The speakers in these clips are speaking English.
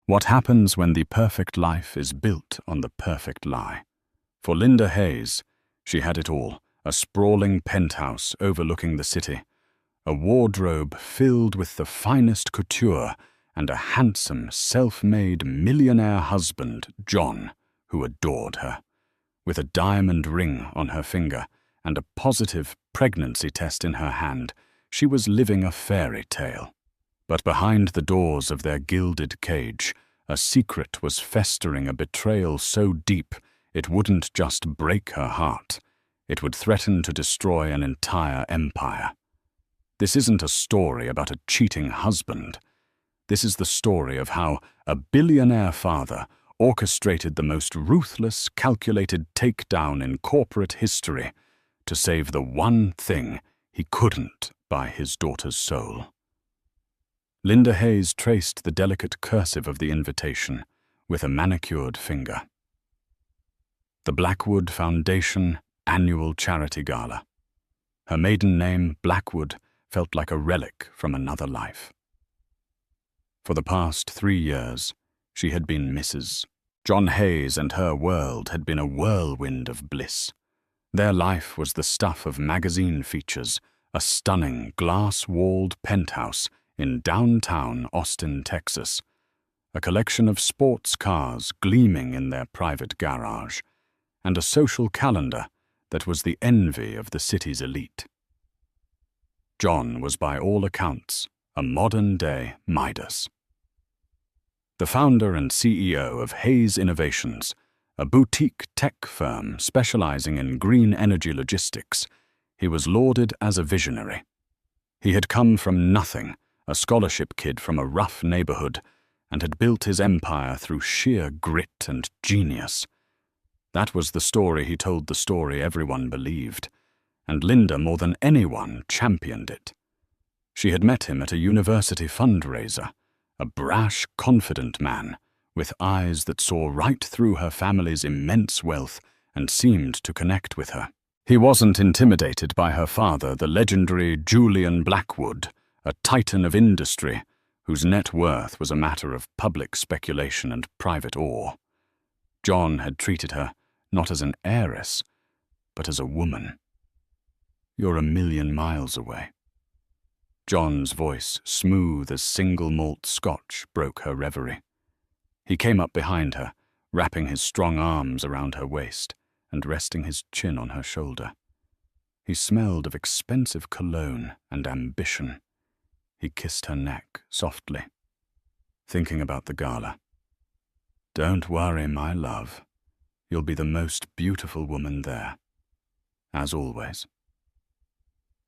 What happens when the perfect life is built on the perfect lie? For Linda Hayes, she had it all: a sprawling penthouse overlooking the city, a wardrobe filled with the finest couture, and a handsome, self-made millionaire husband, John, who adored her. With a diamond ring on her finger and a positive pregnancy test in her hand, she was living a fairy tale. But behind the doors of their gilded cage, a secret was festering, a betrayal so deep it wouldn't just break her heart, it would threaten to destroy an entire empire. This isn't a story about a cheating husband. This is the story of how a billionaire father orchestrated the most ruthless, calculated takedown in corporate history to save the one thing he couldn't buy his daughter's soul. Linda Hayes traced the delicate cursive of the invitation with a manicured finger. The Blackwood Foundation Annual Charity Gala. Her maiden name, Blackwood, felt like a relic from another life. For the past 3 years, she had been Mrs. John Hayes, and her world had been a whirlwind of bliss. Their life was the stuff of magazine features, a stunning glass-walled penthouse in downtown Austin, Texas, a collection of sports cars gleaming in their private garage, and a social calendar that was the envy of the city's elite. John was by all accounts a modern-day Midas. The founder and CEO of Hayes Innovations, a boutique tech firm specializing in green energy logistics, he was lauded as a visionary. He had come from nothing, a scholarship kid from a rough neighborhood, and had built his empire through sheer grit and genius. That was the story he told, the story everyone believed, and Linda, more than anyone, championed it. She had met him at a university fundraiser, a brash, confident man, with eyes that saw right through her family's immense wealth and seemed to connect with her. He wasn't intimidated by her father, the legendary Julian Blackwood, a titan of industry, whose net worth was a matter of public speculation and private awe. John had treated her not as an heiress, but as a woman. "You're a million miles away." John's voice, smooth as single malt scotch, broke her reverie. He came up behind her, wrapping his strong arms around her waist and resting his chin on her shoulder. He smelled of expensive cologne and ambition. He kissed her neck softly, thinking about the gala. "Don't worry, my love. You'll be the most beautiful woman there, as always."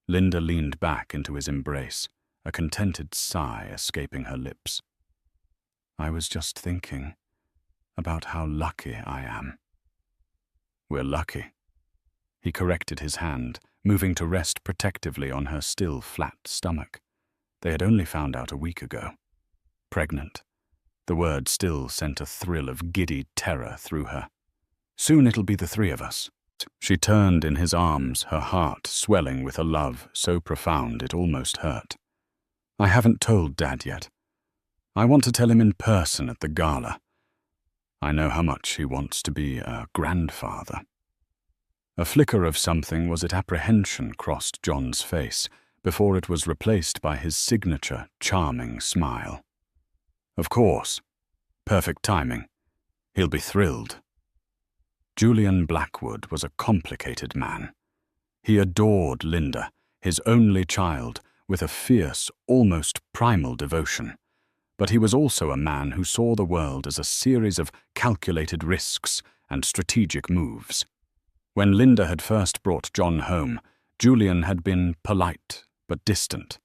Linda leaned back into his embrace, a contented sigh escaping her lips. "I was just thinking about how lucky I am." "We're lucky." He corrected his hand, moving to rest protectively on her still flat stomach. They had only found out a week ago. Pregnant. The word still sent a thrill of giddy terror through her. "Soon it'll be the 3 of us." She turned in his arms, her heart swelling with a love so profound it almost hurt. "I haven't told Dad yet. I want to tell him in person at the gala. I know how much he wants to be a grandfather." A flicker of something, was it apprehension, crossed John's face before it was replaced by his signature, charming smile. "Of course. Perfect timing. He'll be thrilled." Julian Blackwood was a complicated man. He adored Linda, his only child, with a fierce, almost primal devotion. But he was also a man who saw the world as a series of calculated risks and strategic moves. When Linda had first brought John home, Julian had been polite but distant.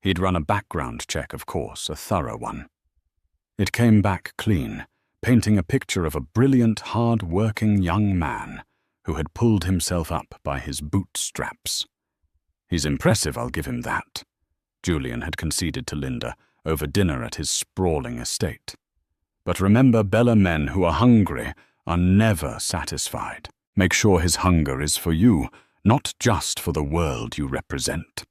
He'd run a background check, of course, a thorough one. It came back clean, painting a picture of a brilliant, hard-working young man who had pulled himself up by his bootstraps. "He's impressive, I'll give him that," Julian had conceded to Linda over dinner at his sprawling estate. "But remember, Bella, men who are hungry are never satisfied. Make sure his hunger is for you, not just for the world you represent."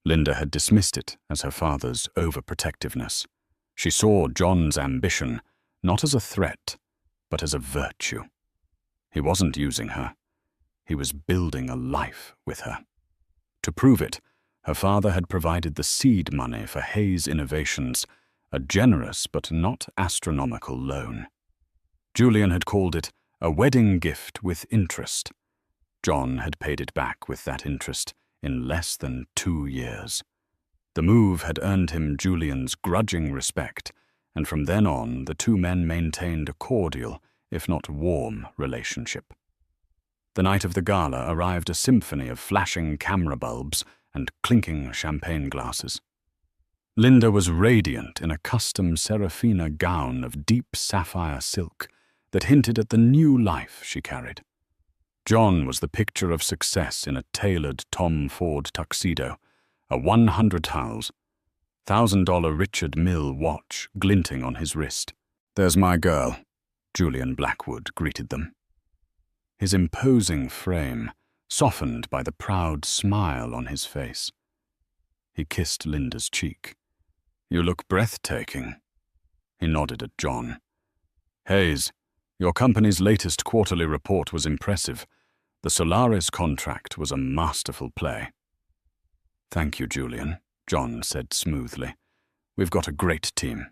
Linda had dismissed it as her father's overprotectiveness. She saw John's ambition not as a threat, but as a virtue. He wasn't using her. He was building a life with her. To prove it, her father had provided the seed money for Hayes Innovations, a generous but not astronomical loan. Julian had called it a wedding gift with interest. John had paid it back with that interest in less than 2 years. The move had earned him Julian's grudging respect, and from then on the two men maintained a cordial, if not warm, relationship. The night of the gala arrived a symphony of flashing camera bulbs and clinking champagne glasses. Linda was radiant in a custom Serafina gown of deep sapphire silk that hinted at the new life she carried. John was the picture of success in a tailored Tom Ford tuxedo, a 100 towels, $1,000 Richard Mille watch glinting on his wrist. "There's my girl," Julian Blackwood greeted them. His imposing frame softened by the proud smile on his face. He kissed Linda's cheek. "You look breathtaking." He nodded at John. "Hayes, your company's latest quarterly report was impressive. The Solaris contract was a masterful play." "Thank you, Julian," John said smoothly. "We've got a great team."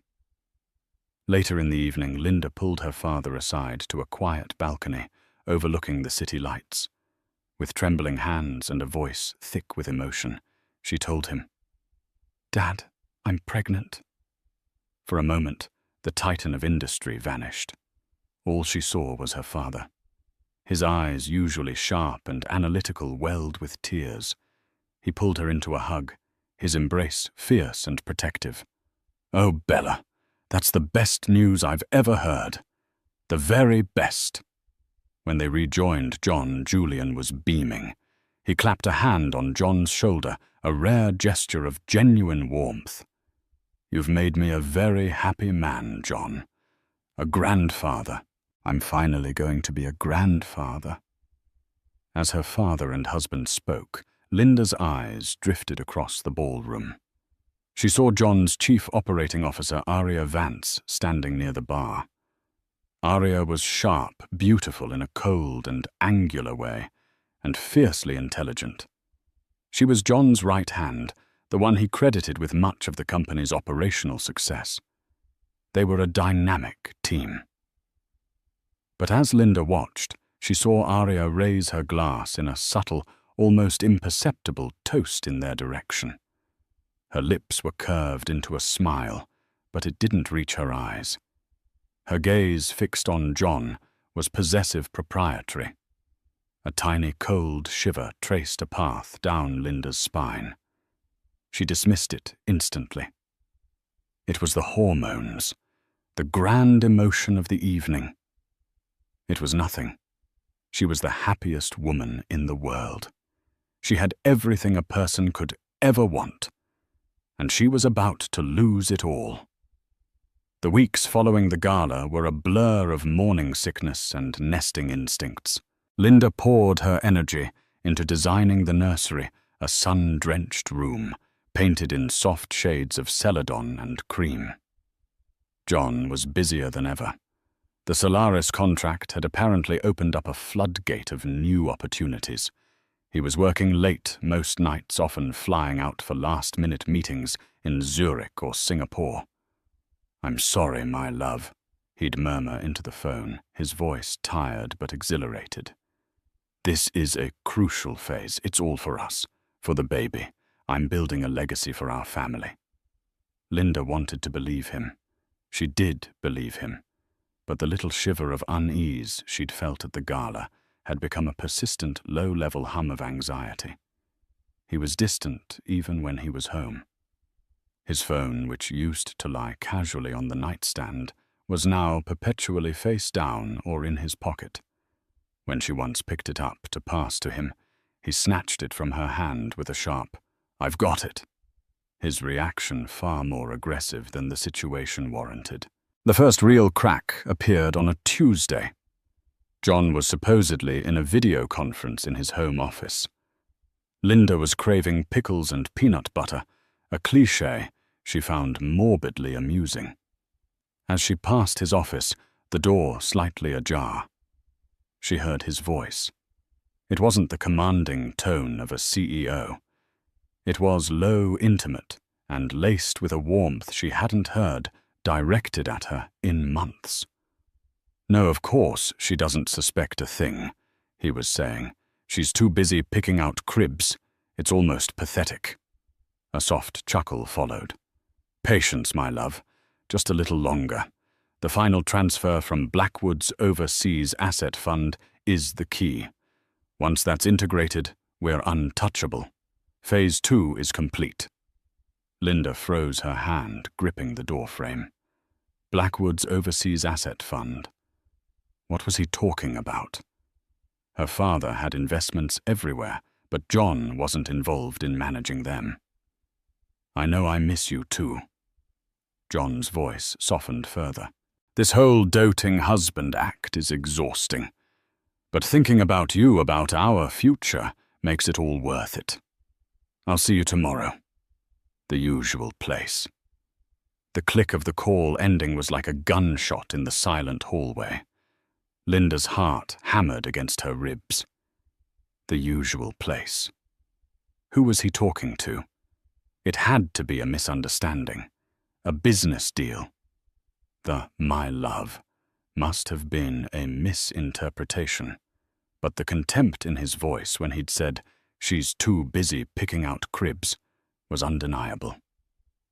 Later in the evening, Linda pulled her father aside to a quiet balcony overlooking the city lights. With trembling hands and a voice thick with emotion, she told him, "Dad, I'm pregnant." For a moment, the titan of industry vanished. All she saw was her father. His eyes, usually sharp and analytical, welled with tears. He pulled her into a hug, his embrace fierce and protective. "Oh, Bella, that's the best news I've ever heard. The very best." When they rejoined John, Julian was beaming. He clapped a hand on John's shoulder, a rare gesture of genuine warmth. "You've made me a very happy man, John. A grandfather. I'm finally going to be a grandfather." As her father and husband spoke, Linda's eyes drifted across the ballroom. She saw John's chief operating officer, Aria Vance, standing near the bar. Aria was sharp, beautiful in a cold and angular way, and fiercely intelligent. She was John's right hand, the one he credited with much of the company's operational success. They were a dynamic team. But as Linda watched, she saw Aria raise her glass in a subtle, almost imperceptible toast in their direction. Her lips were curved into a smile, but it didn't reach her eyes. Her gaze, fixed on John, was possessive proprietary. A tiny cold shiver traced a path down Linda's spine. She dismissed it instantly. It was the hormones, the grand emotion of the evening. It was nothing. She was the happiest woman in the world. She had everything a person could ever want, and she was about to lose it all. The weeks following the gala were a blur of morning sickness and nesting instincts. Linda poured her energy into designing the nursery, a sun-drenched room, painted in soft shades of celadon and cream. John was busier than ever. The Solaris contract had apparently opened up a floodgate of new opportunities. He was working late most nights, often flying out for last-minute meetings in Zurich or Singapore. "I'm sorry, my love," he'd murmur into the phone, his voice tired but exhilarated. "This is a crucial phase. It's all for us, for the baby. I'm building a legacy for our family." Linda wanted to believe him. She did believe him. But the little shiver of unease she'd felt at the gala had become a persistent, low-level hum of anxiety. He was distant even when he was home. His phone, which used to lie casually on the nightstand, was now perpetually face down or in his pocket. When she once picked it up to pass to him, he snatched it from her hand with a sharp, "I've got it," his reaction far more aggressive than the situation warranted. The first real crack appeared on a Tuesday. John was supposedly in a video conference in his home office. Linda was craving pickles and peanut butter, a cliché she found morbidly amusing. As she passed his office, the door slightly ajar. She heard his voice. It wasn't the commanding tone of a CEO. It was low, intimate, and laced with a warmth she hadn't heard directed at her in months. "No, of course, she doesn't suspect a thing," he was saying. "She's too busy picking out cribs. It's almost pathetic." A soft chuckle followed. "Patience, my love. Just a little longer. The final transfer from Blackwood's Overseas Asset Fund is the key. Once that's integrated, we're untouchable. Phase 2 is complete." Linda froze her hand, gripping the doorframe. Blackwood's Overseas Asset Fund. What was he talking about? Her father had investments everywhere, but John wasn't involved in managing them. "I know I miss you too." John's voice softened further. "This whole doting husband act is exhausting. But thinking about you, about our future, makes it all worth it. I'll see you tomorrow. The usual place." The click of the call ending was like a gunshot in the silent hallway. Linda's heart hammered against her ribs. The usual place. Who was he talking to? It had to be a misunderstanding. A business deal. The "my love" must have been a misinterpretation. But the contempt in his voice when he'd said, "She's too busy picking out cribs," was undeniable.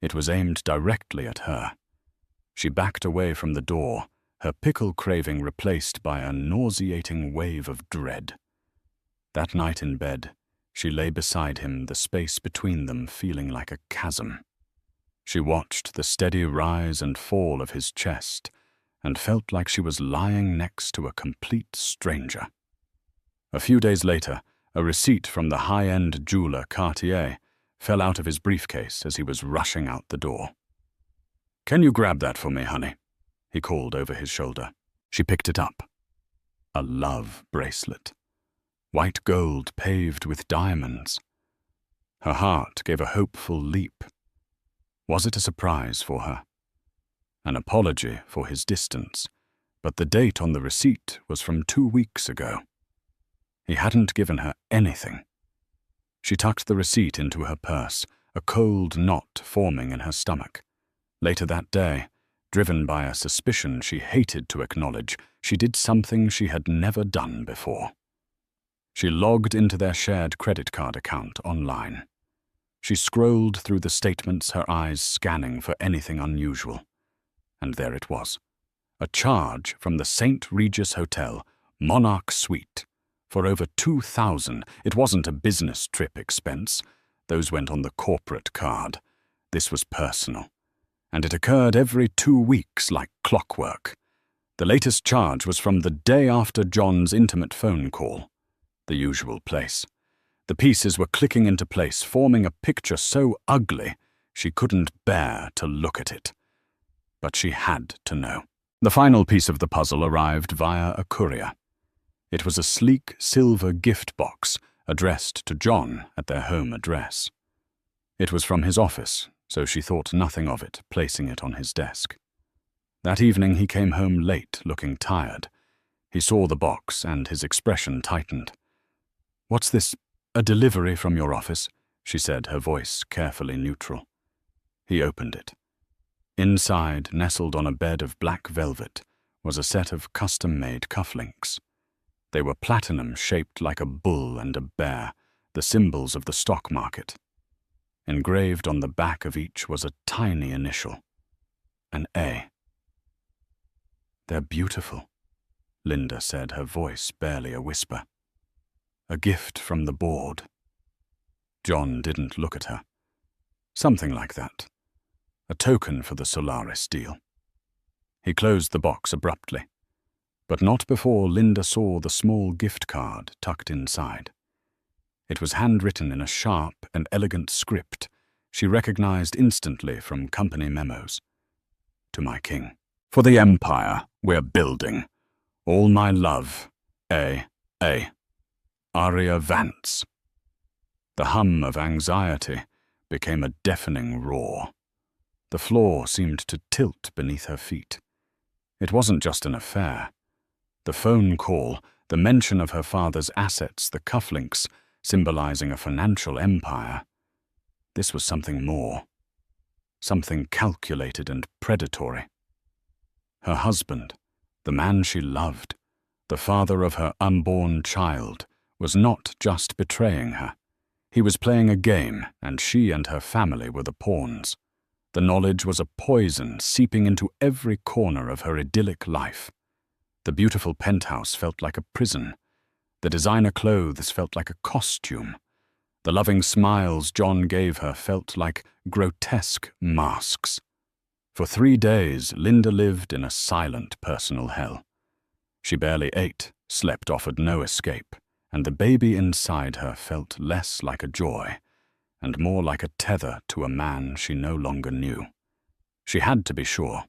It was aimed directly at her. She backed away from the door, her pickle craving replaced by a nauseating wave of dread. That night in bed, she lay beside him, the space between them feeling like a chasm. She watched the steady rise and fall of his chest and felt like she was lying next to a complete stranger. A few days later, a receipt from the high-end jeweler Cartier fell out of his briefcase as he was rushing out the door. "Can you grab that for me, honey?" he called over his shoulder. She picked it up. A love bracelet. White gold paved with diamonds. Her heart gave a hopeful leap. Was it a surprise for her? An apology for his distance, but the date on the receipt was from 2 weeks ago. He hadn't given her anything. She tucked the receipt into her purse, a cold knot forming in her stomach. Later that day, driven by a suspicion she hated to acknowledge, she did something she had never done before. She logged into their shared credit card account online. She scrolled through the statements, her eyes scanning for anything unusual. And there it was. A charge from the St. Regis Hotel, Monarch Suite, for over $2,000. It wasn't a business trip expense. Those went on the corporate card. This was personal. And it occurred every 2 weeks like clockwork. The latest charge was from the day after John's intimate phone call. The usual place. The pieces were clicking into place, forming a picture so ugly she couldn't bear to look at it. But she had to know. The final piece of the puzzle arrived via a courier. It was a sleek silver gift box addressed to John at their home address. It was from his office, so she thought nothing of it, placing it on his desk. That evening he came home late, looking tired. He saw the box and his expression tightened. "What's this? A delivery from your office?" she said, her voice carefully neutral. He opened it. Inside, nestled on a bed of black velvet, was a set of custom-made cufflinks. They were platinum, shaped like a bull and a bear, the symbols of the stock market. Engraved on the back of each was a tiny initial, an A. "They're beautiful," Linda said, her voice barely a whisper. "A gift from the board." John didn't look at her. Something like that. A token for the Solaris deal. He closed the box abruptly, but not before Linda saw the small gift card tucked inside. It was handwritten in a sharp and elegant script she recognized instantly from company memos. "To my king. For the empire we're building. All my love. A. Aria Vance." The hum of anxiety became a deafening roar. The floor seemed to tilt beneath her feet. It wasn't just an affair. The phone call, the mention of her father's assets, the cufflinks, symbolizing a financial empire. This was something more. Something calculated and predatory. Her husband, the man she loved, the father of her unborn child, was not just betraying her. He was playing a game, and she and her family were the pawns. The knowledge was a poison seeping into every corner of her idyllic life. The beautiful penthouse felt like a prison. The designer clothes felt like a costume. The loving smiles John gave her felt like grotesque masks. For 3 days, Linda lived in a silent personal hell. She barely ate, slept, offered no escape, and the baby inside her felt less like a joy and more like a tether to a man she no longer knew. She had to be sure.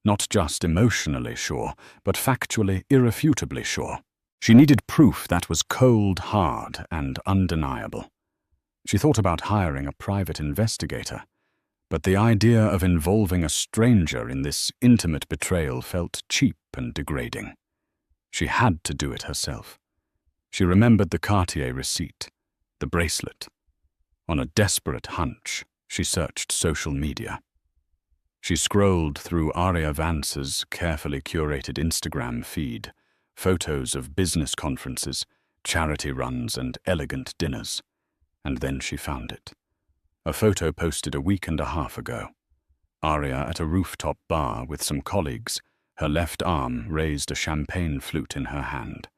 Not just emotionally sure, but factually, irrefutably sure. She needed proof that was cold, hard, and undeniable. She thought about hiring a private investigator, but the idea of involving a stranger in this intimate betrayal felt cheap and degrading. She had to do it herself. She remembered the Cartier receipt, the bracelet. On a desperate hunch, she searched social media. She scrolled through Aria Vance's carefully curated Instagram feed, photos of business conferences, charity runs, and elegant dinners. And then she found it. A photo posted a week and a half ago. Aria at a rooftop bar with some colleagues, her left arm raised a champagne flute in her hand.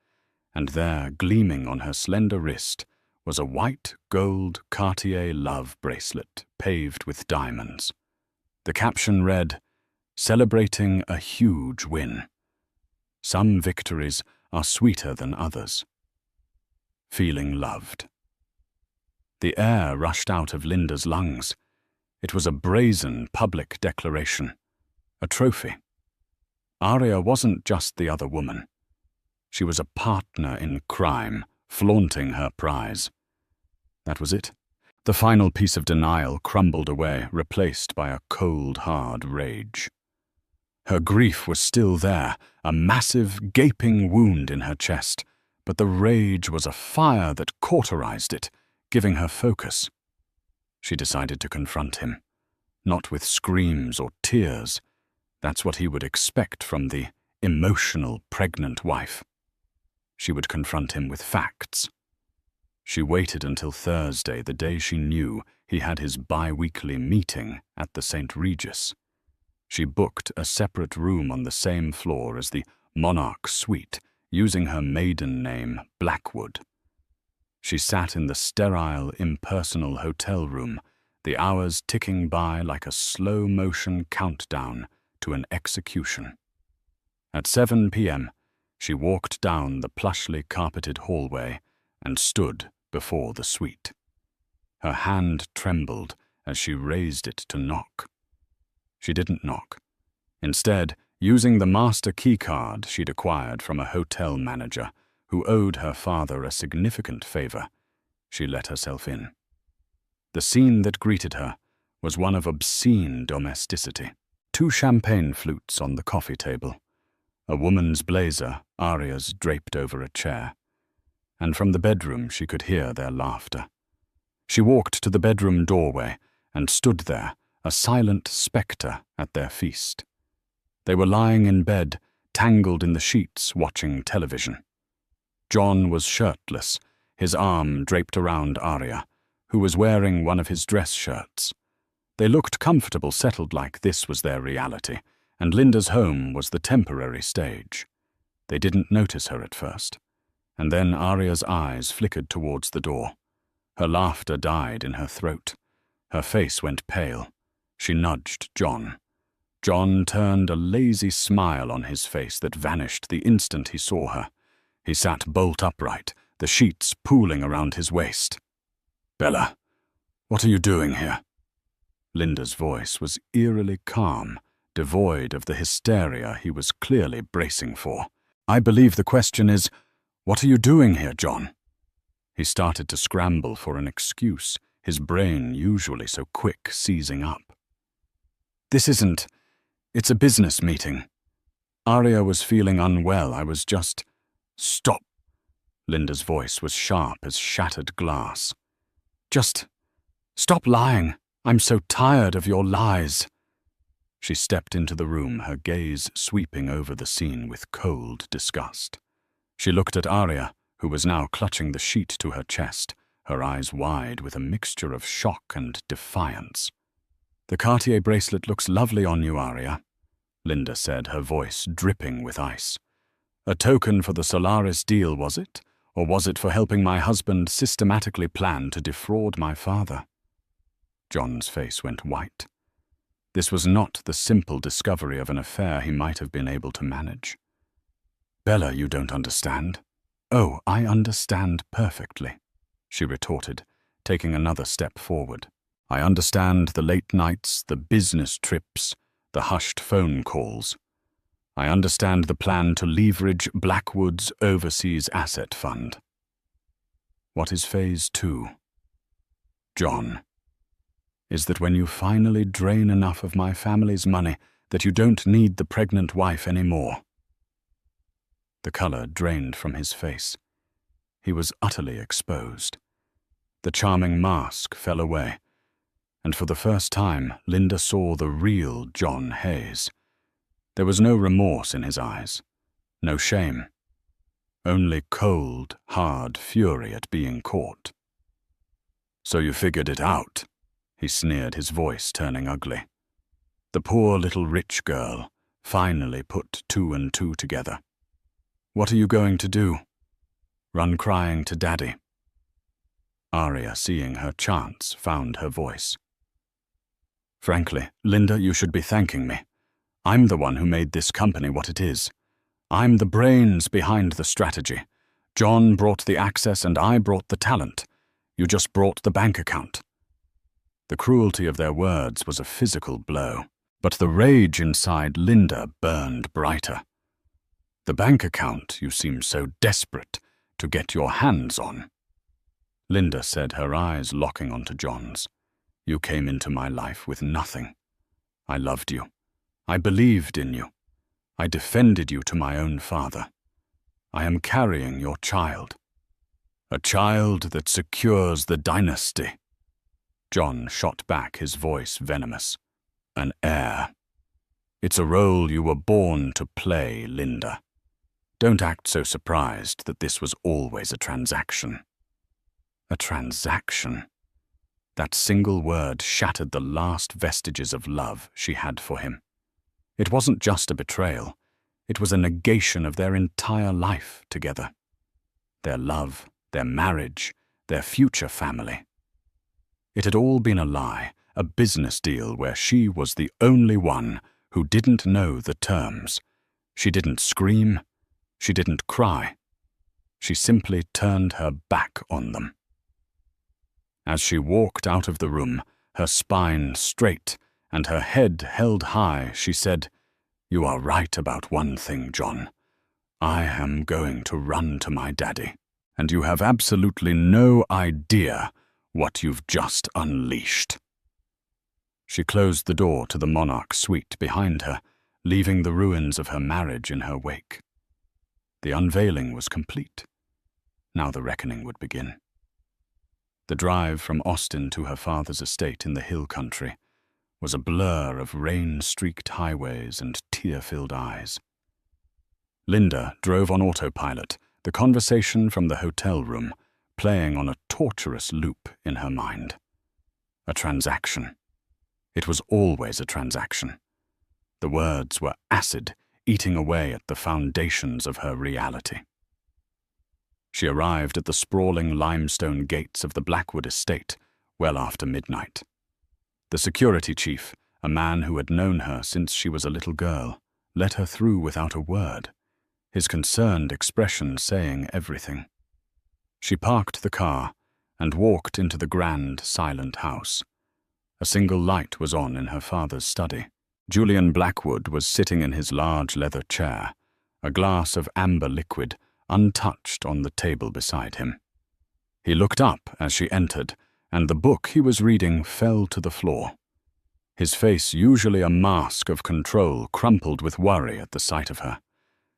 And there, gleaming on her slender wrist, was a white gold Cartier love bracelet paved with diamonds. The caption read, "Celebrating a huge win. Some victories are sweeter than others. Feeling loved." The air rushed out of Linda's lungs. It was a brazen public declaration, a trophy. Aria wasn't just the other woman. She was a partner in crime, flaunting her prize. That was it. The final piece of denial crumbled away, replaced by a cold, hard rage. Her grief was still there, a massive, gaping wound in her chest, but the rage was a fire that cauterized it, giving her focus. She decided to confront him, not with screams or tears. That's what he would expect from the emotional, pregnant wife. She would confront him with facts. She waited until Thursday, the day she knew he had his bi-weekly meeting at the St. Regis. She booked a separate room on the same floor as the Monarch Suite, using her maiden name, Blackwood. She sat in the sterile, impersonal hotel room, the hours ticking by like a slow-motion countdown to an execution. At 7 p.m., she walked down the plushly carpeted hallway and stood before the suite. Her hand trembled as she raised it to knock. She didn't knock. Instead, using the master keycard she'd acquired from a hotel manager who owed her father a significant favor, she let herself in. The scene that greeted her was one of obscene domesticity. 2 champagne flutes on the coffee table, a woman's blazer, Aria's draped over a chair, and from the bedroom she could hear their laughter. She walked to the bedroom doorway and stood there, a silent spectre at their feast. They were lying in bed, tangled in the sheets, watching television. John was shirtless, his arm draped around Aria, who was wearing one of his dress shirts. They looked comfortable, settled, like this was their reality, and Linda's home was the temporary stage. They didn't notice her at first, and then Aria's eyes flickered towards the door. Her laughter died in her throat. Her face went pale. She nudged John. John turned a lazy smile on his face that vanished the instant he saw her. He sat bolt upright, the sheets pooling around his waist. "Bella, what are you doing here?" Linda's voice was eerily calm, devoid of the hysteria he was clearly bracing for. "I believe the question is, what are you doing here, John?" He started to scramble for an excuse, his brain, usually so quick, seizing up. "This isn't. It's a business meeting." Aria was feeling unwell. I was just... Stop. Linda's voice was sharp as shattered glass. Just stop lying. I'm so tired of your lies. She stepped into the room, her gaze sweeping over the scene with cold disgust. She looked at Aria, who was now clutching the sheet to her chest, her eyes wide with a mixture of shock and defiance. "The Cartier bracelet looks lovely on you, Aria," Linda said, her voice dripping with ice. "A token for the Solaris deal, was it? Or was it for helping my husband systematically plan to defraud my father?" John's face went white. This was not the simple discovery of an affair he might have been able to manage. "Bella, you don't understand." "Oh, I understand perfectly," she retorted, taking another step forward. "I understand the late nights, the business trips, the hushed phone calls. I understand the plan to leverage Blackwood's overseas asset fund." "What is phase 2? "John, is that when you finally drain enough of my family's money that you don't need the pregnant wife anymore." The color drained from his face. He was utterly exposed. The charming mask fell away, and for the first time Linda saw the real John Hayes. There was no remorse in his eyes, no shame, only cold, hard fury at being caught. "So you figured it out," he sneered, his voice turning ugly. "The poor little rich girl finally put 2 and 2 together. What are you going to do? Run crying to Daddy?" Aria, seeing her chance, found her voice. "Frankly, Linda, you should be thanking me. I'm the one who made this company what it is. I'm the brains behind the strategy. John brought the access and I brought the talent. You just brought the bank account." The cruelty of their words was a physical blow, but the rage inside Linda burned brighter. "The bank account you seem so desperate to get your hands on," Linda said, her eyes locking onto John's. "You came into my life with nothing. I loved you. I believed in you. I defended you to my own father. I am carrying your child. A child that secures the dynasty." John shot back, his voice venomous. "An heir. It's a role you were born to play, Linda. Don't act so surprised that this was always a transaction." A transaction? That single word shattered the last vestiges of love she had for him. It wasn't just a betrayal. It was a negation of their entire life together. Their love, their marriage, their future family. It had all been a lie, a business deal where she was the only one who didn't know the terms. She didn't scream. She didn't cry. She simply turned her back on them. As she walked out of the room, her spine straight and her head held high, she said, "You are right about one thing, John. I am going to run to my daddy, and you have absolutely no idea what you've just unleashed." She closed the door to the monarch suite behind her, leaving the ruins of her marriage in her wake. The unveiling was complete. Now the reckoning would begin. The drive from Austin to her father's estate in the hill country was a blur of rain-streaked highways and tear-filled eyes. Linda drove on autopilot, the conversation from the hotel room playing on a torturous loop in her mind. A transaction. It was always a transaction. The words were acid, eating away at the foundations of her reality. She arrived at the sprawling limestone gates of the Blackwood estate well after midnight. The security chief, a man who had known her since she was a little girl, let her through without a word, his concerned expression saying everything. She parked the car and walked into the grand, silent house. A single light was on in her father's study. Julian Blackwood was sitting in his large leather chair, a glass of amber liquid untouched on the table beside him. He looked up as she entered, and the book he was reading fell to the floor. His face, usually a mask of control, crumpled with worry at the sight of her.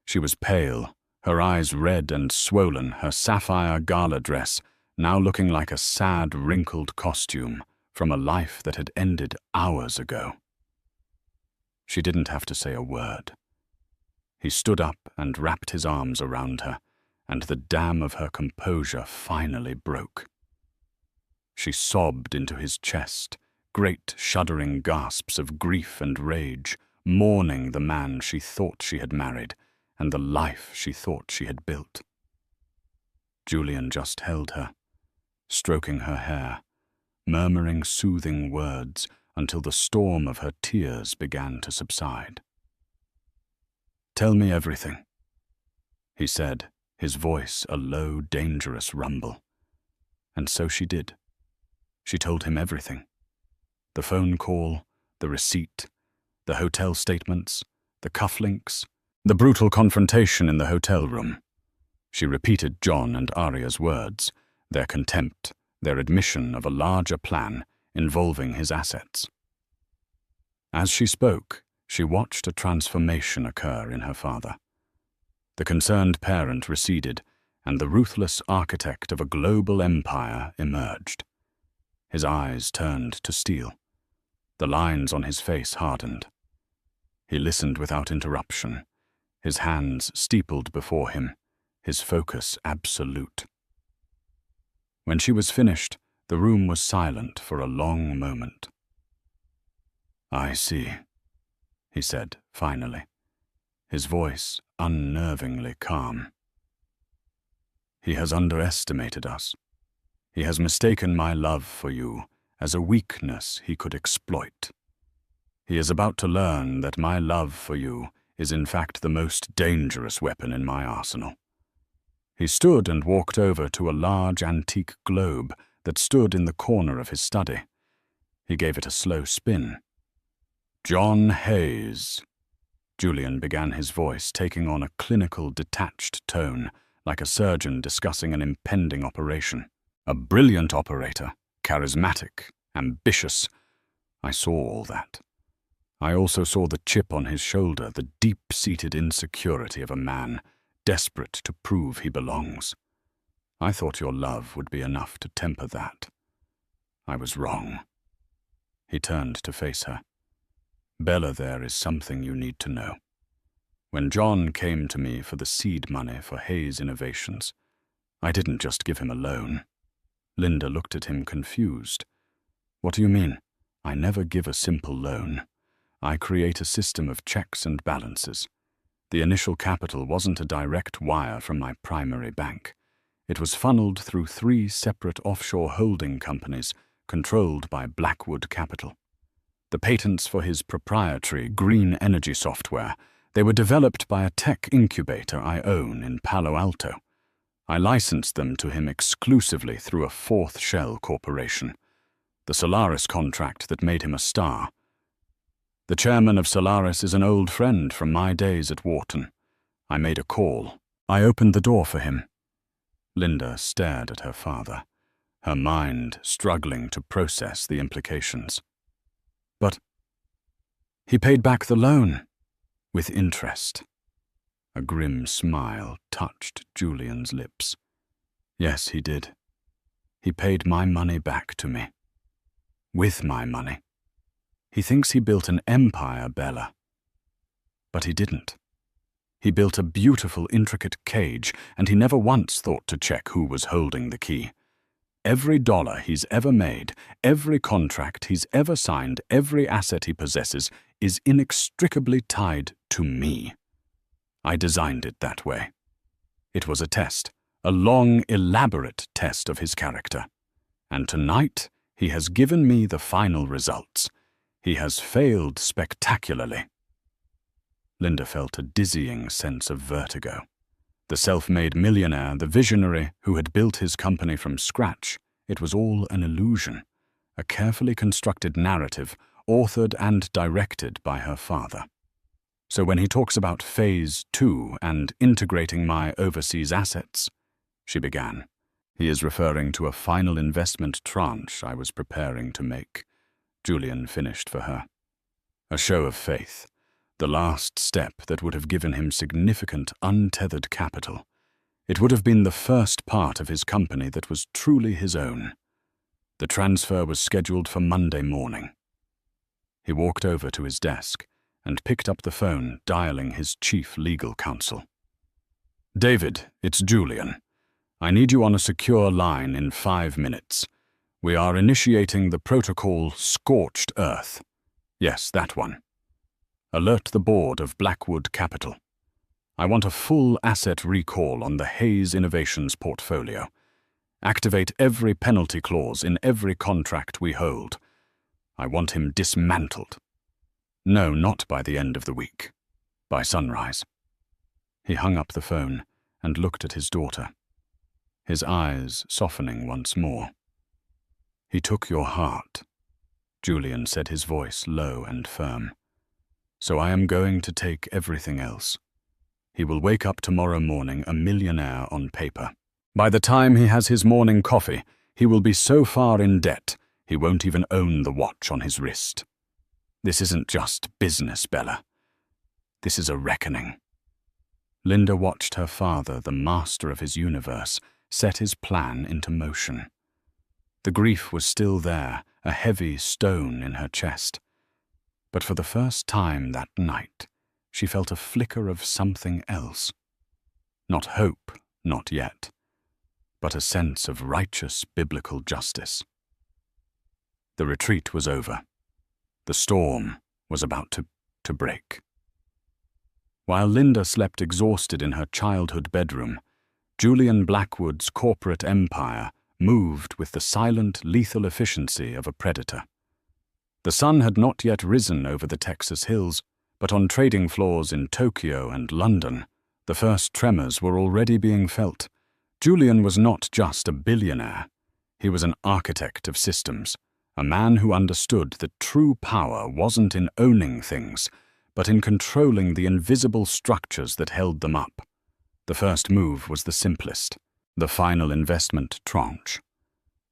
She was pale, her eyes red and swollen, her sapphire gala dress now looking like a sad, wrinkled costume from a life that had ended hours ago. She didn't have to say a word. He stood up and wrapped his arms around her, and the dam of her composure finally broke. She sobbed into his chest, great shuddering gasps of grief and rage, mourning the man she thought she had married and the life she thought she had built. Julian just held her, stroking her hair, murmuring soothing words until the storm of her tears began to subside. "Tell me everything," he said, his voice a low, dangerous rumble. And so she did. She told him everything. The phone call, the receipt, the hotel statements, the cufflinks, the brutal confrontation in the hotel room. She repeated John and Arya's words, their contempt, their admission of a larger plan involving his assets. As she spoke, she watched a transformation occur in her father. The concerned parent receded, and the ruthless architect of a global empire emerged. His eyes turned to steel. The lines on his face hardened. He listened without interruption, his hands steepled before him, his focus absolute. When she was finished, the room was silent for a long moment. "I see," he said finally, his voice unnervingly calm. "He has underestimated us. He has mistaken my love for you as a weakness he could exploit. He is about to learn that my love for you is in fact the most dangerous weapon in my arsenal." He stood and walked over to a large antique globe that stood in the corner of his study. He gave it a slow spin. "John Hayes," Julian began, his voice taking on a clinical, detached tone, like a surgeon discussing an impending operation. "A brilliant operator, charismatic, ambitious. I saw all that. I also saw the chip on his shoulder, the deep-seated insecurity of a man desperate to prove he belongs. I thought your love would be enough to temper that. I was wrong." He turned to face her. "Bella, there is something you need to know. When John came to me for the seed money for Hayes Innovations, I didn't just give him a loan." Linda looked at him confused. "What do you mean?" "I never give a simple loan. I create a system of checks and balances. The initial capital wasn't a direct wire from my primary bank. It was funneled through 3 separate offshore holding companies controlled by Blackwood Capital. The patents for his proprietary green energy software, they were developed by a tech incubator I own in Palo Alto. I licensed them to him exclusively through a 4th shell corporation, the Solaris contract that made him a star. The chairman of Solaris is an old friend from my days at Wharton. I made a call. I opened the door for him." Linda stared at her father, her mind struggling to process the implications. "But he paid back the loan, with interest." A grim smile touched Julian's lips. "Yes, he did. He paid my money back to me. With my money. He thinks he built an empire, Bella. But he didn't. He built a beautiful, intricate cage, and he never once thought to check who was holding the key. Every dollar he's ever made, every contract he's ever signed, every asset he possesses is inextricably tied to me. I designed it that way. It was a test, a long, elaborate test of his character. And tonight, he has given me the final results. He has failed spectacularly." Linda felt a dizzying sense of vertigo. The self-made millionaire, the visionary who had built his company from scratch, it was all an illusion, a carefully constructed narrative, authored and directed by her father. "So when he talks about Phase 2 and integrating my overseas assets," she began, "he is referring to a final investment tranche I was preparing to make. Julian finished for her. A show of faith, the last step that would have given him significant untethered capital. It would have been the first part of his company that was truly his own. The transfer was scheduled for Monday morning. He walked over to his desk and picked up the phone, dialing his chief legal counsel. "David, it's Julian. I need you on a secure line in 5 minutes. We are initiating the protocol Scorched Earth. Yes, that one. Alert the board of Blackwood Capital. I want a full asset recall on the Hayes Innovations portfolio. Activate every penalty clause in every contract we hold. I want him dismantled. No, not by the end of the week. By sunrise." He hung up the phone and looked at his daughter, his eyes softening once more. "He took your heart," Julian said, his voice low and firm. "So I am going to take everything else. He will wake up tomorrow morning a millionaire on paper. By the time he has his morning coffee, he will be so far in debt, he won't even own the watch on his wrist. This isn't just business, Bella. This is a reckoning." Linda watched her father, the master of his universe, set his plan into motion. The grief was still there, a heavy stone in her chest. But for the first time that night, she felt a flicker of something else. Not hope, not yet, but a sense of righteous biblical justice. The retreat was over. The storm was about to break. While Linda slept exhausted in her childhood bedroom, Julian Blackwood's corporate empire moved with the silent, lethal efficiency of a predator. The sun had not yet risen over the Texas hills, but on trading floors in Tokyo and London, the first tremors were already being felt. Julian was not just a billionaire. He was an architect of systems, a man who understood that true power wasn't in owning things, but in controlling the invisible structures that held them up. The first move was the simplest, the final investment tranche.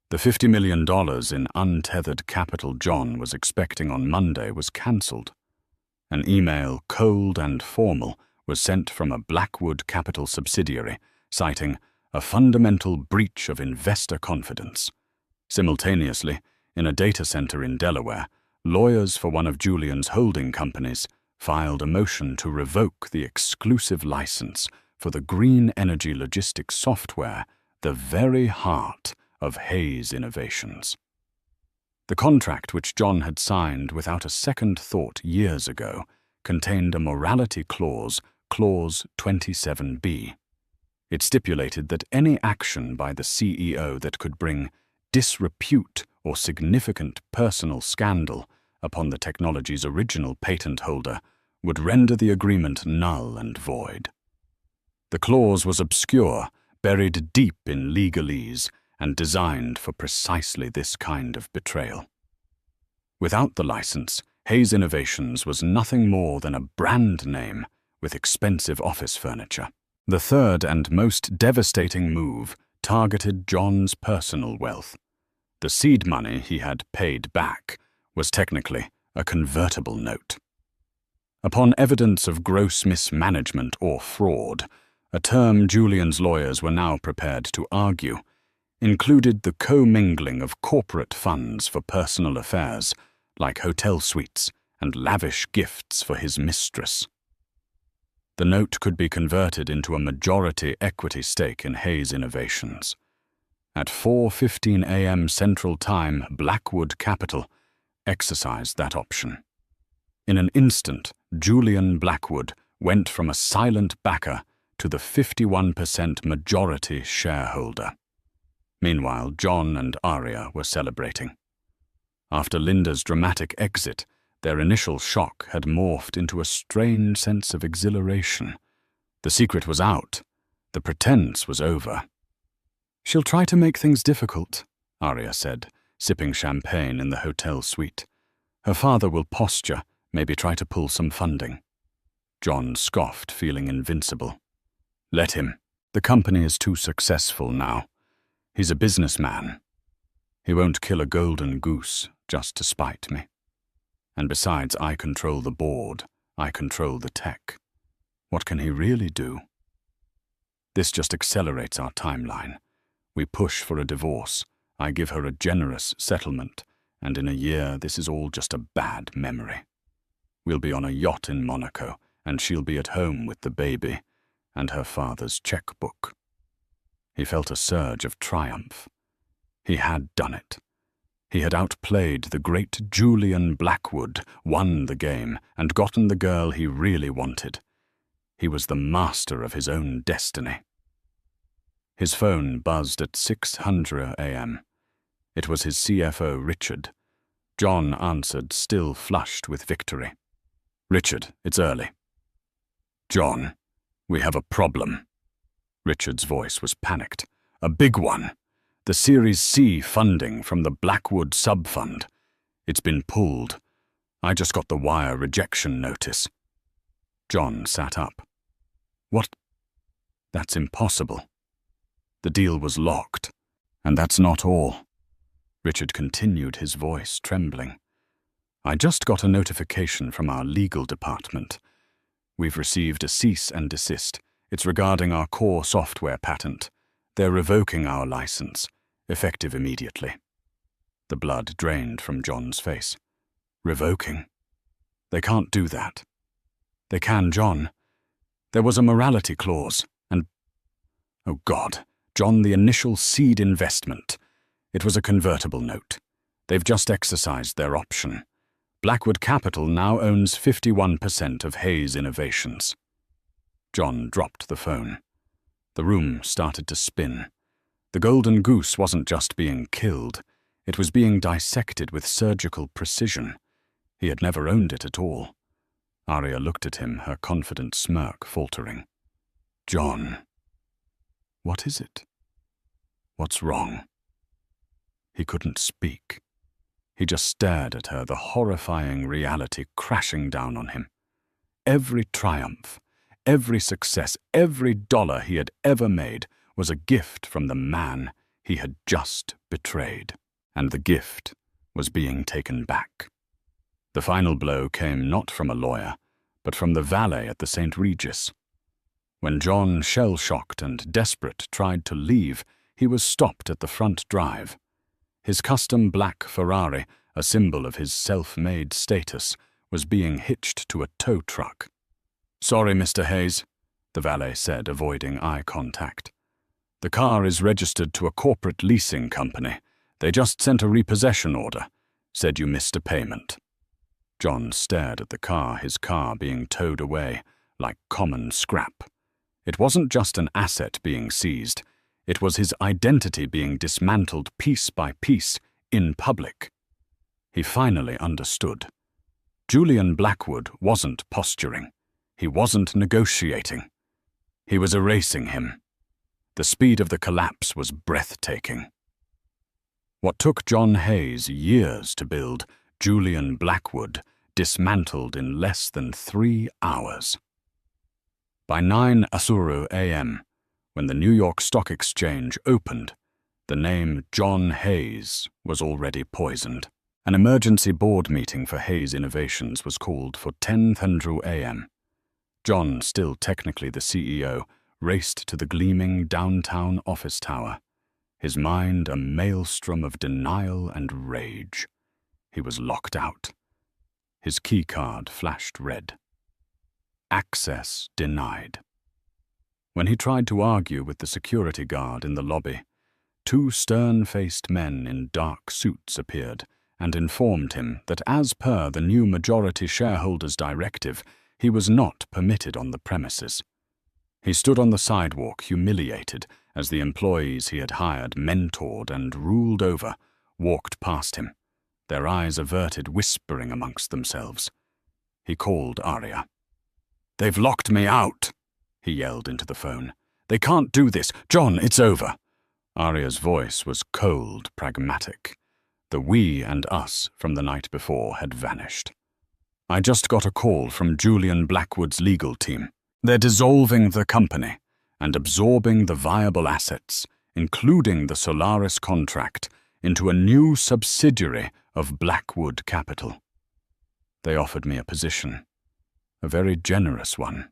The $50 million in untethered capital John was expecting on Monday was cancelled. An email, cold and formal, was sent from a Blackwood Capital subsidiary, citing a fundamental breach of investor confidence. Simultaneously, in a data center in Delaware, lawyers for one of Julian's holding companies filed a motion to revoke the exclusive license for the green energy logistics software, the very heart of Hayes Innovations. The contract which John had signed without a second thought years ago contained a morality clause, Clause 27B. It stipulated that any action by the CEO that could bring disrepute or significant personal scandal upon the technology's original patent holder would render the agreement null and void. The clause was obscure, buried deep in legalese, and designed for precisely this kind of betrayal. Without the license, Hayes Innovations was nothing more than a brand name with expensive office furniture. The third and most devastating move targeted John's personal wealth. The seed money he had paid back was technically a convertible note. Upon evidence of gross mismanagement or fraud, a term Julian's lawyers were now prepared to argue, included the commingling of corporate funds for personal affairs, like hotel suites and lavish gifts for his mistress. The note could be converted into a majority equity stake in Hayes Innovations. At 4:15 a.m. Central Time, Blackwood Capital exercised that option. In an instant, Julian Blackwood went from a silent backer to the 51% majority shareholder. Meanwhile, John and Aria were celebrating. After Linda's dramatic exit, their initial shock had morphed into a strange sense of exhilaration. The secret was out. The pretense was over. "She'll try to make things difficult," Aria said, sipping champagne in the hotel suite. "Her father will posture, maybe try to pull some funding." John scoffed, feeling invincible. "Let him. The company is too successful now. He's a businessman." He won't kill a golden goose just to spite me. And besides, I control the board. I control the tech. What can he really do? This just accelerates our timeline. We push for a divorce. I give her a generous settlement, and in a year this is all just a bad memory. We'll be on a yacht in Monaco, and she'll be at home with the baby and her father's checkbook. He felt a surge of triumph. He had done it. He had outplayed the great Julian Blackwood, won the game, and gotten the girl he really wanted. He was the master of his own destiny. His phone buzzed at 6:00 a.m. It was his CFO, Richard. John answered, still flushed with victory. "Richard, it's early." "John, we have a problem." Richard's voice was panicked. "A big one. The Series C funding from the Blackwood sub-fund. It's been pulled. I just got the wire rejection notice." John sat up. "What? That's impossible." The deal was locked. "And that's not all." Richard continued, his voice trembling. "I just got a notification from our legal department. We've received a cease and desist. It's regarding our core software patent. They're revoking our license, effective immediately." The blood drained from John's face. "Revoking? They can't do that." "They can, John. There was a morality clause, and... Oh God, John, the initial seed investment. It was a convertible note. They've just exercised their option. Blackwood Capital now owns 51% of Hayes Innovations." John dropped the phone. The room started to spin. The golden goose wasn't just being killed. It was being dissected with surgical precision. He had never owned it at all. Arya looked at him, her confident smirk faltering. "John, what is it? What's wrong?" He couldn't speak. He just stared at her, the horrifying reality crashing down on him. Every triumph, every success, every dollar he had ever made was a gift from the man he had just betrayed. And the gift was being taken back. The final blow came not from a lawyer, but from the valet at the St. Regis. When John, shell-shocked and desperate, tried to leave, he was stopped at the front drive. His custom black Ferrari, a symbol of his self-made status, was being hitched to a tow truck. "Sorry, Mr. Hayes," the valet said, avoiding eye contact. "The car is registered to a corporate leasing company. They just sent a repossession order. Said you missed a payment." John stared at the car, his car being towed away, like common scrap. It wasn't just an asset being seized. It was his identity being dismantled piece by piece, in public. He finally understood. Julian Blackwood wasn't posturing. He wasn't negotiating. He was erasing him. The speed of the collapse was breathtaking. What took John Hayes years to build, Julian Blackwood dismantled in less than 3 hours. By 9:00 a.m., when the New York Stock Exchange opened, the name John Hayes was already poisoned. An emergency board meeting for Hayes Innovations was called for 10:00 a.m. John, still technically the CEO, raced to the gleaming downtown office tower, his mind a maelstrom of denial and rage. He was locked out. His keycard flashed red. Access denied. When he tried to argue with the security guard in the lobby, 2 stern-faced men in dark suits appeared and informed him that as per the new majority shareholders' directive, he was not permitted on the premises. He stood on the sidewalk humiliated as the employees he had hired, mentored and ruled over, walked past him, their eyes averted, whispering amongst themselves. He called Arya. "They've locked me out," he yelled into the phone. "They can't do this. John, it's over." Arya's voice was cold, pragmatic. The we and us from the night before had vanished. "I just got a call from Julian Blackwood's legal team. They're dissolving the company and absorbing the viable assets, including the Solaris contract, into a new subsidiary of Blackwood Capital. They offered me a position, a very generous one.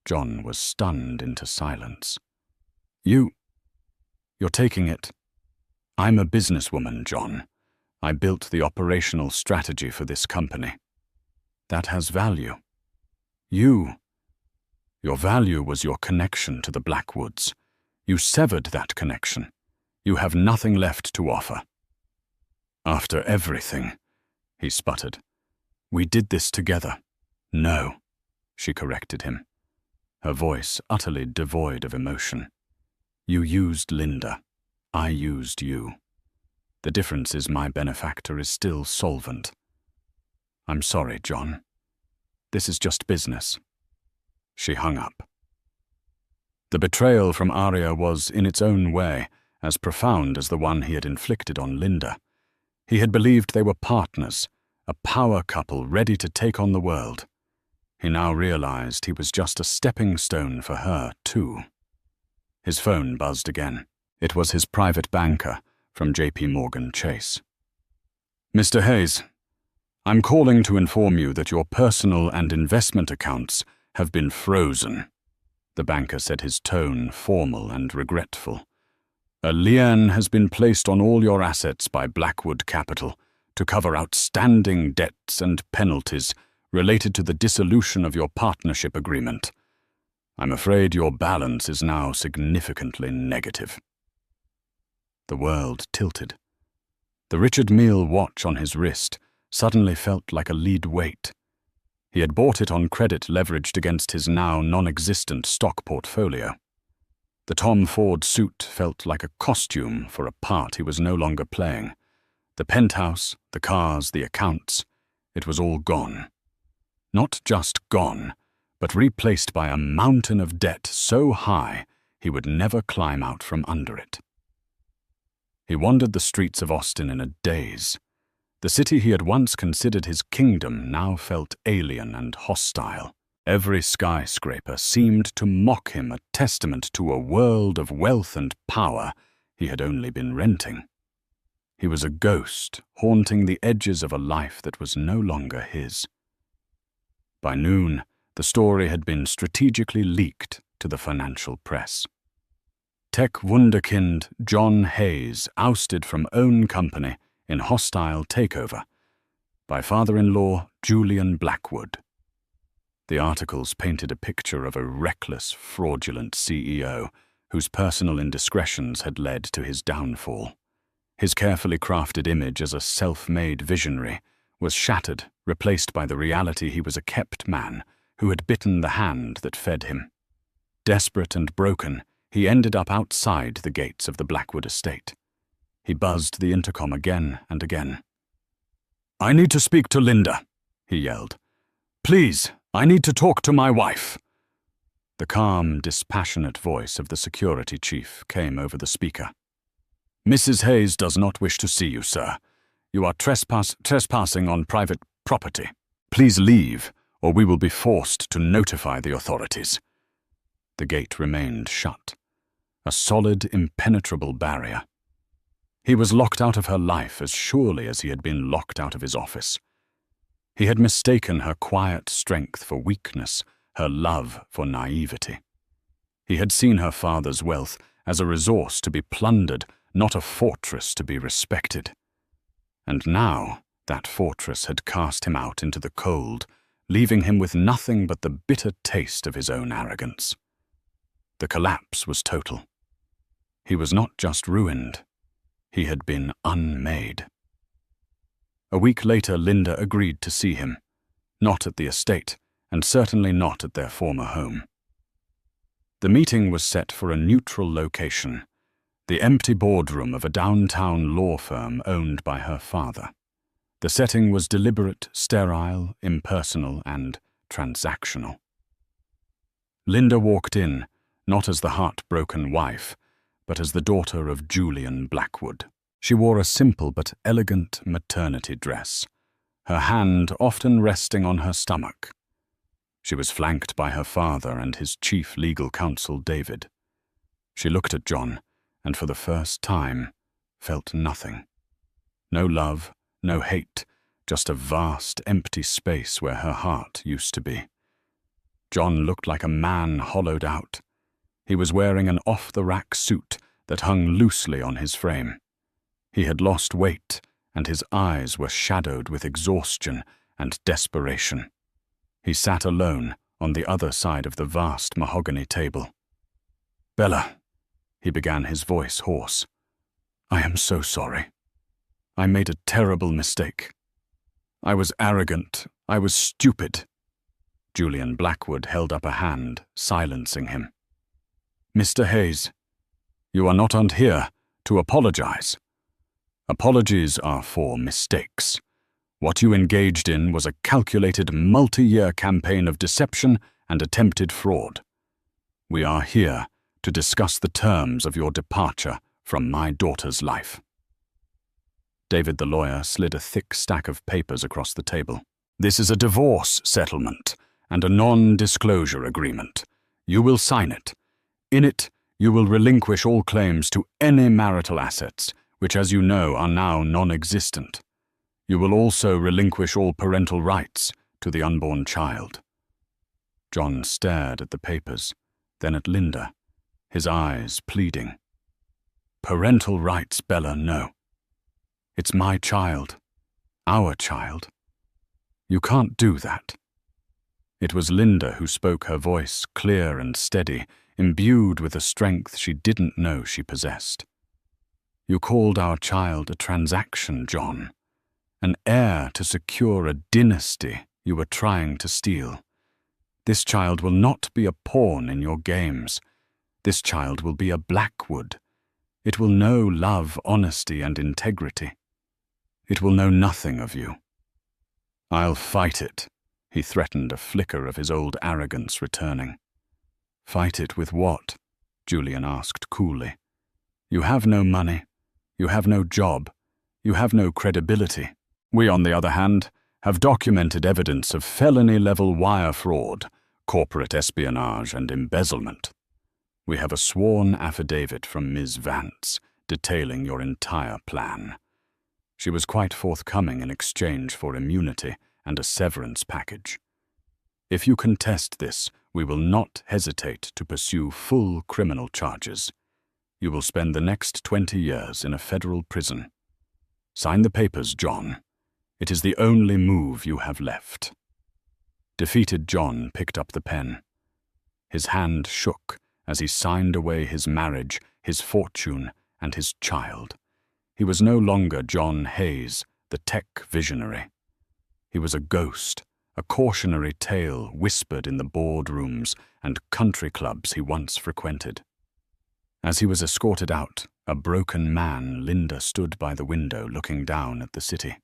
John was stunned into silence. You're taking it. I'm a businesswoman, John. I built the operational strategy for this company. That has value. Your value was your connection to the Blackwoods. You severed that connection. You have nothing left to offer. After everything, he sputtered. We did this together. No, she corrected him, her voice utterly devoid of emotion. You used Linda. I used you. The difference is my benefactor is still solvent. I'm sorry, John. This is just business. She hung up. The betrayal from Arya was, in its own way, as profound as the one he had inflicted on Linda. He had believed they were partners, a power couple ready to take on the world. He now realized he was just a stepping stone for her, too. His phone buzzed again. It was his private banker from J.P. Morgan Chase. Mr. Hayes, I'm calling to inform you that your personal and investment accounts have been frozen. The banker said, his tone formal and regretful. A lien has been placed on all your assets by Blackwood Capital to cover outstanding debts and penalties related to the dissolution of your partnership agreement. I'm afraid your balance is now significantly negative. The world tilted. The Richard Mille watch on his wrist suddenly felt like a lead weight. He had bought it on credit leveraged against his now non-existent stock portfolio. The Tom Ford suit felt like a costume for a part he was no longer playing. The penthouse, the cars, the accounts, it was all gone. Not just gone, but replaced by a mountain of debt so high he would never climb out from under it. He wandered the streets of Austin in a daze. The city he had once considered his kingdom now felt alien and hostile. Every skyscraper seemed to mock him, a testament to a world of wealth and power he had only been renting. He was a ghost haunting the edges of a life that was no longer his. By noon, the story had been strategically leaked to the financial press. Tech wunderkind John Hayes ousted from own company in hostile takeover by father-in-law Julian Blackwood. The articles painted a picture of a reckless, fraudulent CEO whose personal indiscretions had led to his downfall. His carefully crafted image as a self-made visionary was shattered, replaced by the reality he was a kept man who had bitten the hand that fed him. Desperate and broken, he ended up outside the gates of the Blackwood estate. He buzzed the intercom again and again. "I need to speak to Linda," he yelled. "Please, I need to talk to my wife." The calm, dispassionate voice of the security chief came over the speaker. "Mrs. Hayes does not wish to see you, sir. You are trespassing on private property. Please leave, or we will be forced to notify the authorities." The gate remained shut, a solid, impenetrable barrier. He was locked out of her life as surely as he had been locked out of his office. He had mistaken her quiet strength for weakness, her love for naivety. He had seen her father's wealth as a resource to be plundered, not a fortress to be respected. And now that fortress had cast him out into the cold, leaving him with nothing but the bitter taste of his own arrogance. The collapse was total. He was not just ruined, he had been unmade. A week later, Linda agreed to see him, not at the estate, and certainly not at their former home. The meeting was set for a neutral location, the empty boardroom of a downtown law firm owned by her father. The setting was deliberate, sterile, impersonal, and transactional. Linda walked in, not as the heartbroken wife, but as the daughter of Julian Blackwood. She wore a simple but elegant maternity dress, her hand often resting on her stomach. She was flanked by her father and his chief legal counsel, David. She looked at John, and for the first time, felt nothing. No love, no hate, just a vast, empty space where her heart used to be. John looked like a man hollowed out. He was wearing an off-the-rack suit that hung loosely on his frame. He had lost weight, and his eyes were shadowed with exhaustion and desperation. He sat alone on the other side of the vast mahogany table. "Bella," he began, his voice hoarse, "I am so sorry. I made a terrible mistake. I was arrogant. I was stupid." Julian Blackwood held up a hand, silencing him. "Mr. Hayes, you are not on here to apologize. Apologies are for mistakes. What you engaged in was a calculated multi-year campaign of deception and attempted fraud. We are here to discuss the terms of your departure from my daughter's life." David the lawyer slid a thick stack of papers across the table. "This is a divorce settlement and a non-disclosure agreement. You will sign it. In it, you will relinquish all claims to any marital assets, which, as you know, are now non-existent. You will also relinquish all parental rights to the unborn child." John stared at the papers, then at Linda, his eyes pleading. "Parental rights, Bella, no. It's my child, our child. You can't do that." It was Linda who spoke, her voice clear and steady, imbued with a strength she didn't know she possessed. "You called our child a transaction, John. An heir to secure a dynasty you were trying to steal. This child will not be a pawn in your games. This child will be a Blackwood. It will know love, honesty, and integrity. It will know nothing of you." "I'll fight it," he threatened, a flicker of his old arrogance returning. "Fight it with what?" Julian asked coolly. "You have no money. You have no job. You have no credibility. We, on the other hand, have documented evidence of felony-level wire fraud, corporate espionage, and embezzlement. We have a sworn affidavit from Ms. Vance detailing your entire plan. She was quite forthcoming in exchange for immunity and a severance package. If you contest this, we will not hesitate to pursue full criminal charges. You will spend the next 20 years in a federal prison. Sign the papers, John. It is the only move you have left." Defeated John picked up the pen. His hand shook as he signed away his marriage, his fortune, and his child. He was no longer John Hayes, the tech visionary. He was a ghost, a cautionary tale whispered in the boardrooms and country clubs he once frequented. As he was escorted out, a broken man, Linda stood by the window looking down at the city.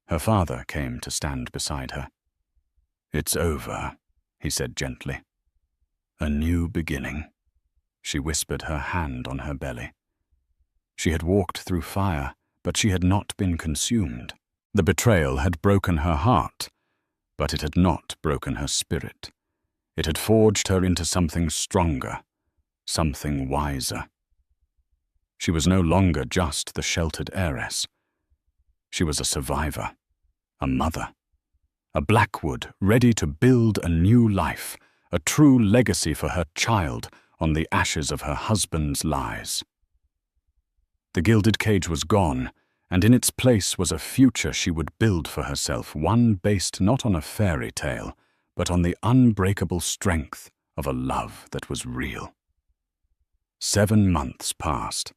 Her father came to stand beside her. "It's over," he said gently. "A new beginning." She whispered, her hand on her belly. She had walked through fire, but she had not been consumed. The betrayal had broken her heart, but it had not broken her spirit. It had forged her into something stronger, something wiser. She was no longer just the sheltered heiress. She was a survivor, a mother, a Blackwood ready to build a new life, a true legacy for her child on the ashes of her husband's lies. The gilded cage was gone, and in its place was a future she would build for herself, one based not on a fairy tale, but on the unbreakable strength of a love that was real. 7 months passed.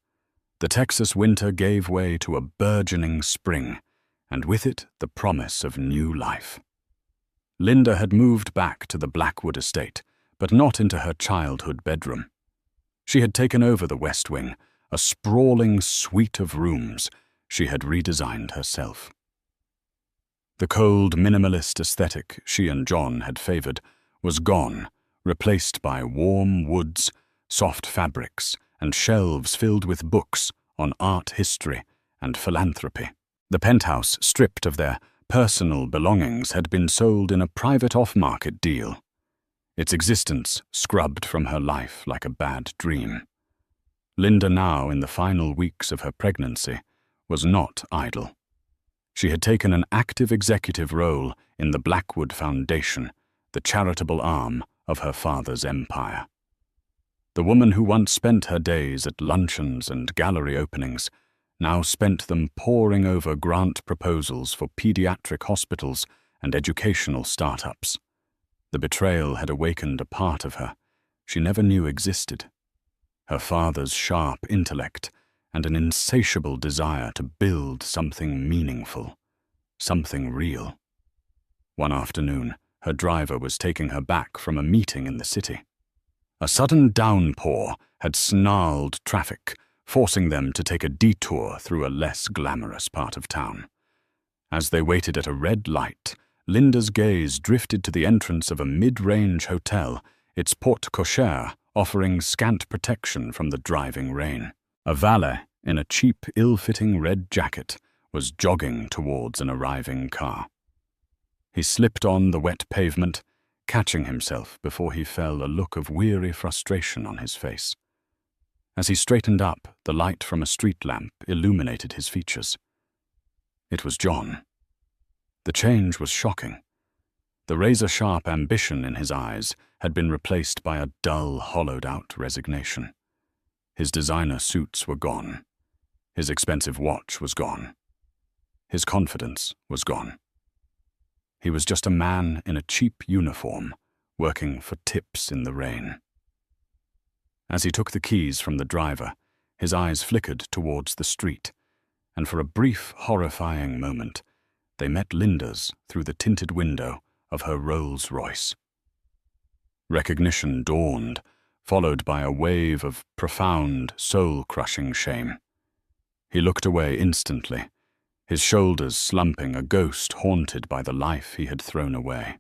The Texas winter gave way to a burgeoning spring, and with it the promise of new life. Linda had moved back to the Blackwood estate, but not into her childhood bedroom. She had taken over the West Wing, a sprawling suite of rooms she had redesigned herself. The cold, minimalist aesthetic she and John had favored was gone, replaced by warm woods, soft fabrics, and shelves filled with books on art history and philanthropy. The penthouse, stripped of their personal belongings, had been sold in a private off-market deal, its existence scrubbed from her life like a bad dream. Linda, now in the final weeks of her pregnancy, was not idle. She had taken an active executive role in the Blackwood Foundation, the charitable arm of her father's empire. The woman who once spent her days at luncheons and gallery openings now spent them poring over grant proposals for pediatric hospitals and educational startups. The betrayal had awakened a part of her she never knew existed. Her father's sharp intellect and an insatiable desire to build something meaningful, something real. One afternoon, her driver was taking her back from a meeting in the city. A sudden downpour had snarled traffic, forcing them to take a detour through a less glamorous part of town. As they waited at a red light, Linda's gaze drifted to the entrance of a mid-range hotel, its porte cochere offering scant protection from the driving rain. A valet, in a cheap, ill-fitting red jacket, was jogging towards an arriving car. He slipped on the wet pavement, catching himself before he fell, a look of weary frustration on his face. As he straightened up, the light from a street lamp illuminated his features. It was John. The change was shocking. The razor-sharp ambition in his eyes had been replaced by a dull, hollowed-out resignation. His designer suits were gone. His expensive watch was gone. His confidence was gone. He was just a man in a cheap uniform, working for tips in the rain. As he took the keys from the driver, his eyes flickered towards the street, and for a brief, horrifying moment, they met Linda's through the tinted window of her Rolls-Royce. Recognition dawned, followed by a wave of profound, soul-crushing shame. He looked away instantly, his shoulders slumping, a ghost haunted by the life he had thrown away.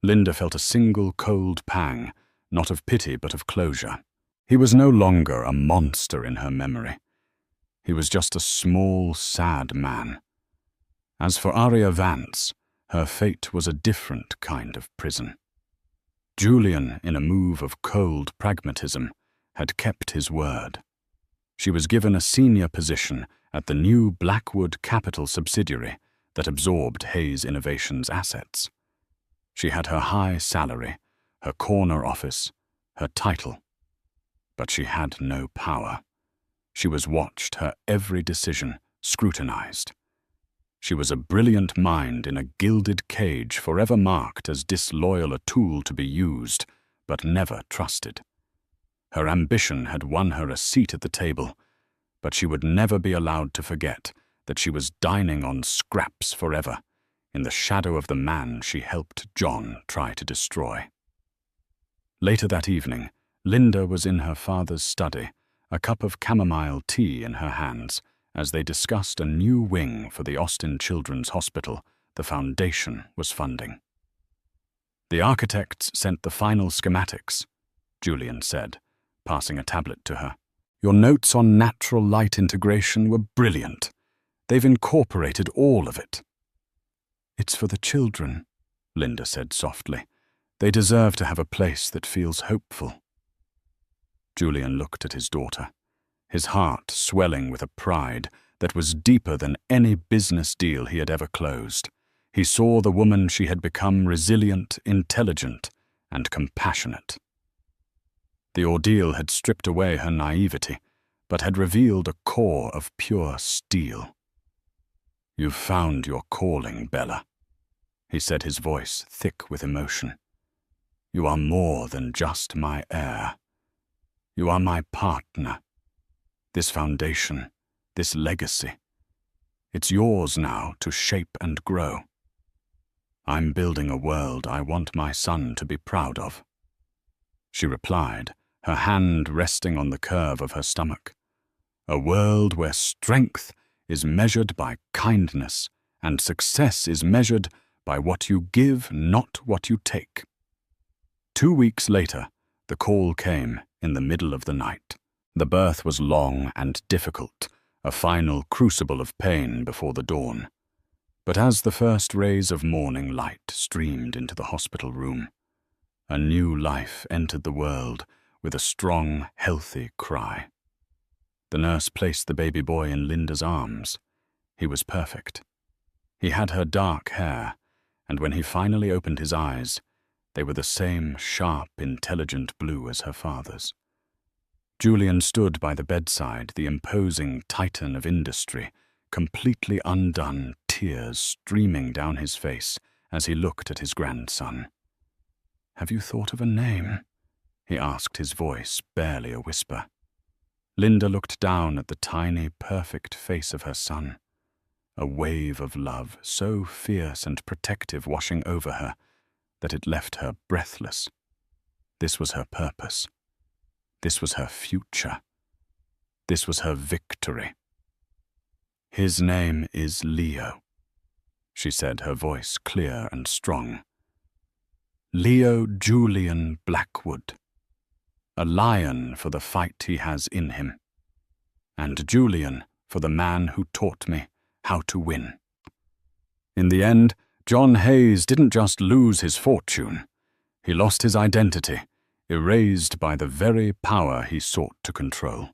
Linda felt a single cold pang, not of pity but of closure. He was no longer a monster in her memory. He was just a small, sad man. As for Aria Vance, her fate was a different kind of prison. Julian, in a move of cold pragmatism, had kept his word. She was given a senior position at the new Blackwood Capital subsidiary that absorbed Hayes Innovations' assets. She had her high salary, her corner office, her title. But she had no power. She was watched, her every decision scrutinized. She was a brilliant mind in a gilded cage, forever marked as disloyal, a tool to be used, but never trusted. Her ambition had won her a seat at the table, but she would never be allowed to forget that she was dining on scraps forever, in the shadow of the man she helped John try to destroy. Later that evening, Linda was in her father's study, a cup of chamomile tea in her hands, as they discussed a new wing for the Austin Children's Hospital the foundation was funding. "The architects sent the final schematics," Julian said, passing a tablet to her. "Your notes on natural light integration were brilliant. They've incorporated all of it." "It's for the children," Linda said softly. "They deserve to have a place that feels hopeful." Julian looked at his daughter, his heart swelling with a pride that was deeper than any business deal he had ever closed. He saw the woman she had become, resilient, intelligent, and compassionate. The ordeal had stripped away her naivety, but had revealed a core of pure steel. "You've found your calling, Bella," he said, his voice thick with emotion. "You are more than just my heir. You are my partner. This foundation, this legacy, it's yours now to shape and grow. I'm building a world I want my son to be proud of." She replied, her hand resting on the curve of her stomach. "A world where strength is measured by kindness and success is measured by what you give, not what you take." 2 weeks later, the call came in the middle of the night. The birth was long and difficult, a final crucible of pain before the dawn. But as the first rays of morning light streamed into the hospital room, a new life entered the world with a strong, healthy cry. The nurse placed the baby boy in Linda's arms. He was perfect. He had her dark hair, and when he finally opened his eyes, they were the same sharp, intelligent blue as her father's. Julian stood by the bedside, the imposing titan of industry, completely undone, tears streaming down his face as he looked at his grandson. "Have you thought of a name?" he asked, his voice barely a whisper. Linda looked down at the tiny, perfect face of her son, a wave of love so fierce and protective washing over her that it left her breathless. This was her purpose. This was her future. This was her victory. "His name is Leo," she said, her voice clear and strong. "Leo Julian Blackwood. A lion for the fight he has in him. And Julian for the man who taught me how to win." In the end, John Hayes didn't just lose his fortune. He lost his identity, erased by the very power he sought to control.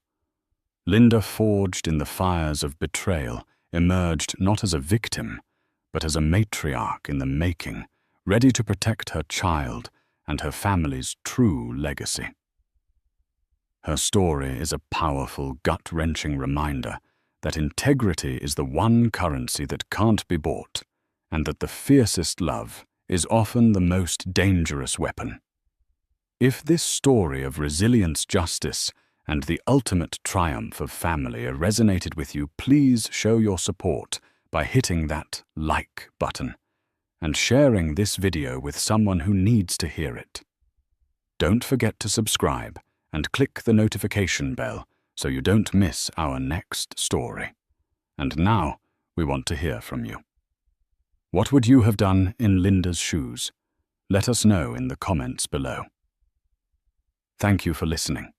Linda, forged in the fires of betrayal, emerged not as a victim, but as a matriarch in the making, ready to protect her child and her family's true legacy. Her story is a powerful, gut-wrenching reminder that integrity is the one currency that can't be bought, and that the fiercest love is often the most dangerous weapon. If this story of resilience, justice, and the ultimate triumph of family resonated with you, please show your support by hitting that like button and sharing this video with someone who needs to hear it. Don't forget to subscribe and click the notification bell so you don't miss our next story. And now, we want to hear from you. What would you have done in Linda's shoes? Let us know in the comments below. Thank you for listening.